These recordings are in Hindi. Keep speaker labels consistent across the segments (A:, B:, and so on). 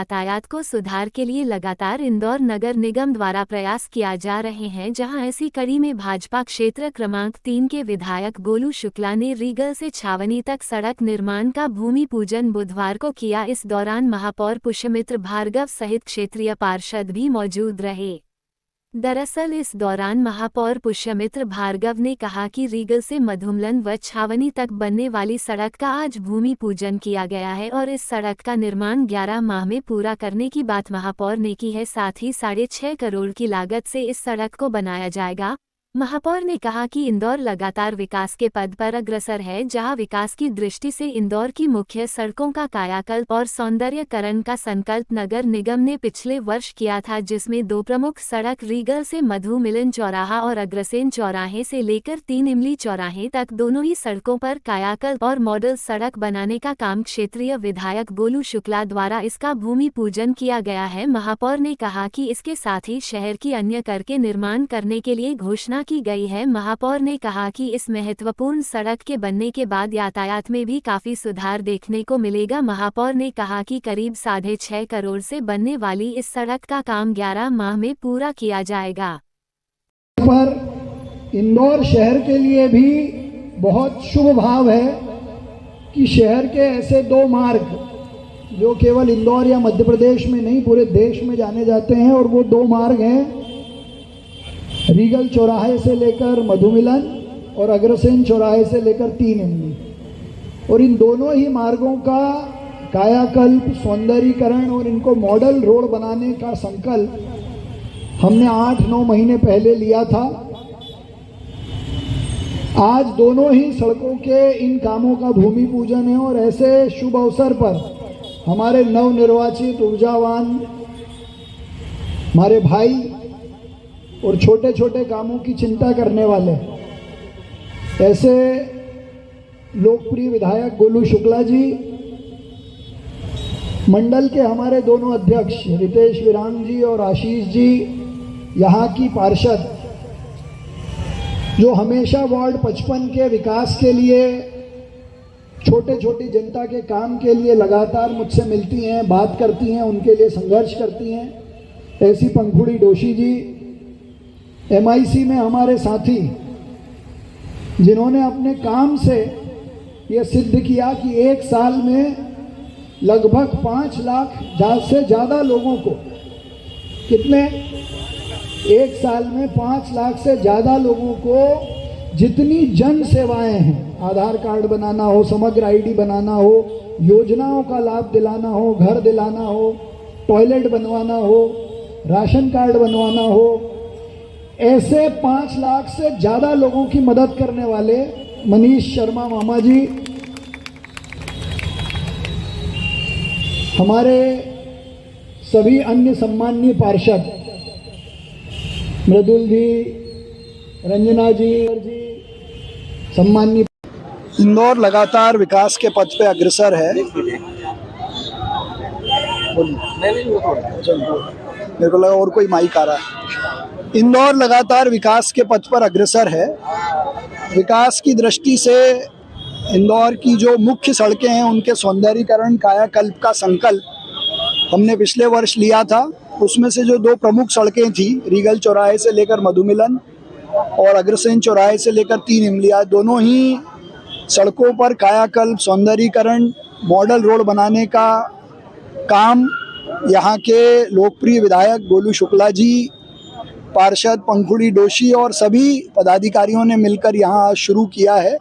A: यातायात को सुधार के लिए लगातार इंदौर नगर निगम द्वारा प्रयास किया जा रहे हैं, जहां ऐसी कड़ी में भाजपा क्षेत्र क्रमांक 3 के विधायक गोलू शुक्ला ने रीगल से छावनी तक सड़क निर्माण का भूमि पूजन बुधवार को किया। इस दौरान महापौर पुष्यमित्र भार्गव सहित क्षेत्रीय पार्षद भी मौजूद रहे। दरअसल इस दौरान महापौर पुष्यमित्र भार्गव ने कहा कि रीगल से मधुमलन व छावनी तक बनने वाली सड़क का आज भूमि पूजन किया गया है और इस सड़क का निर्माण 11 माह में पूरा करने की बात महापौर ने की है। साथ ही 6.5 करोड़ की लागत से इस सड़क को बनाया जाएगा। महापौर ने कहा कि इंदौर लगातार विकास के पद पर अग्रसर है, जहां विकास की दृष्टि से इंदौर की मुख्य सड़कों का कायाकल्प और सौंदर्यकरण का संकल्प नगर निगम ने पिछले वर्ष किया था, जिसमें 2 प्रमुख सड़क रीगल से मधु मिलन चौराहा और अग्रसेन चौराहे से लेकर 3 इमली चौराहे तक दोनों ही सड़कों पर कायाकल्प और मॉडल सड़क बनाने का काम क्षेत्रीय विधायक गोलू शुक्ला द्वारा इसका भूमि पूजन किया गया है। महापौर ने कहा कि इसके साथ ही शहर की अन्य कर के निर्माण करने के लिए घोषणा की गई है। महापौर ने कहा कि इस महत्वपूर्ण सड़क के बनने के बाद यातायात में भी काफी सुधार देखने को मिलेगा। महापौर ने कहा कि करीब 6.5 करोड़ से बनने वाली इस सड़क का काम 11 माह में पूरा किया जाएगा।
B: पर इंदौर शहर के लिए भी बहुत शुभ भाव है कि शहर के ऐसे 2 मार्ग जो केवल इंदौर या मध्य प्रदेश में नहीं पूरे देश में जाने जाते हैं, और वो 2 मार्ग हैं रीगल चौराहे से लेकर मधुमिलन और अग्रसेन चौराहे से लेकर 3 इमली। और इन दोनों ही मार्गों का कायाकल्प, सौंदर्यीकरण और इनको मॉडल रोड बनाने का संकल्प हमने 8-9 महीने पहले लिया था। आज दोनों ही सड़कों के इन कामों का भूमि पूजन है और ऐसे शुभ अवसर पर हमारे नवनिर्वाचित ऊर्जावान हमारे भाई और छोटे छोटे कामों की चिंता करने वाले ऐसे लोकप्रिय विधायक गोलू शुक्ला जी, मंडल के हमारे दोनों अध्यक्ष रितेश विरांग जी और आशीष जी, यहाँ की पार्षद जो हमेशा वार्ड 55 के विकास के लिए, छोटे छोटी जनता के काम के लिए लगातार मुझसे मिलती हैं, बात करती हैं, उनके लिए संघर्ष करती हैं, ऐसी पंखुड़ी डोशी जी, MIC में हमारे साथी जिन्होंने अपने काम से ये सिद्ध किया कि 1 साल में लगभग 5 लाख से ज़्यादा लोगों को, कितने 1 साल में 5 लाख से ज़्यादा लोगों को जितनी जन सेवाएं हैं, आधार कार्ड बनाना हो, समग्र ID बनाना हो, योजनाओं का लाभ दिलाना हो, घर दिलाना हो, टॉयलेट बनवाना हो, राशन कार्ड बनवाना हो, ऐसे 5 लाख से ज़्यादा लोगों की मदद करने वाले मनीष शर्मा मामा जी, हमारे सभी अन्य सम्माननीय पार्षद मृदुल जी, रंजना जी, सम्माननीय। इंदौर लगातार विकास के पथ पे अग्रसर है। मेरे को लगा और कोई माइक आ रहा है। इंदौर लगातार विकास के पथ पर अग्रसर है। विकास की दृष्टि से इंदौर की जो मुख्य सड़कें हैं उनके सौंदर्यीकरण, कायाकल्प का संकल्प हमने पिछले वर्ष लिया था। उसमें से जो 2 प्रमुख सड़कें थी रीगल चौराहे से लेकर मधुमिलन और अग्रसेन चौराहे से लेकर 3 इमली, दोनों ही सड़कों पर कायाकल्प, सौंदर्यीकरण, मॉडल रोड बनाने का काम यहाँ के लोकप्रिय विधायक गोलू शुक्ला जी, पार्षद पंखुड़ी डोशी और सभी पदाधिकारियों ने मिलकर यहाँ शुरू किया है।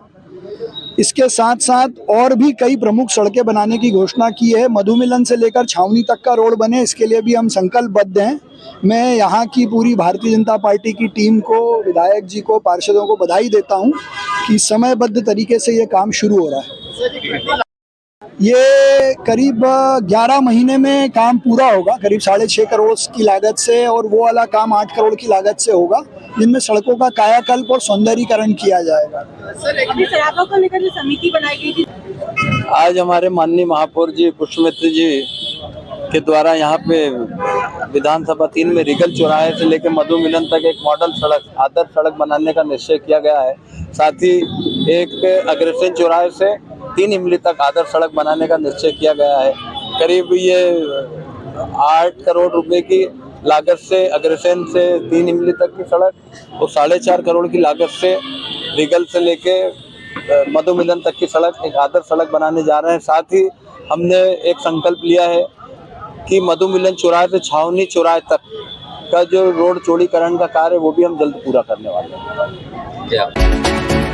B: इसके साथ साथ और भी कई प्रमुख सड़कें बनाने की घोषणा की है। मधुमिलन से लेकर छावनी तक का रोड बने, इसके लिए भी हम संकल्पबद्ध हैं। मैं यहाँ की पूरी भारतीय जनता पार्टी की टीम को, विधायक जी को, पार्षदों को बधाई देता हूँ कि समयबद्ध तरीके से ये काम शुरू हो रहा है। ये करीब 11 महीने में काम पूरा होगा, करीब 6.5 करोड़ की लागत से, और वो वाला काम 8 करोड़ की लागत से होगा, जिनमें सड़कों का कायाकल्प और सौंदर्यीकरण किया जाएगा।
C: सड़कों को लेकर जो समिति बनाई गई थी,
D: आज हमारे माननीय महापौर जी पुष्यमित्र जी के द्वारा यहाँ पे विधानसभा 3 में रीगल चौराहे से लेकर मधुमिलन तक एक मॉडल सड़क, आदर्श सड़क बनाने का निश्चय किया गया है। साथ ही एक अग्रसेन चौराहे से 3 इमली तक आदर्श सड़क बनाने का निश्चय किया गया है। करीब ये 8 करोड़ रुपए की लागत से अग्रसेन से 3 इमली तक की सड़क और 4.5 करोड़ की लागत से रिगल से लेके मधु मिलन तक की सड़क, एक आदर्श सड़क बनाने जा रहे हैं। साथ ही हमने एक संकल्प लिया है कि मधु मिलन चौराहे से छावनी चौराहे तक का जो रोड चौड़ीकरण का कार्य है वो भी हम जल्द पूरा करने वाले हैं।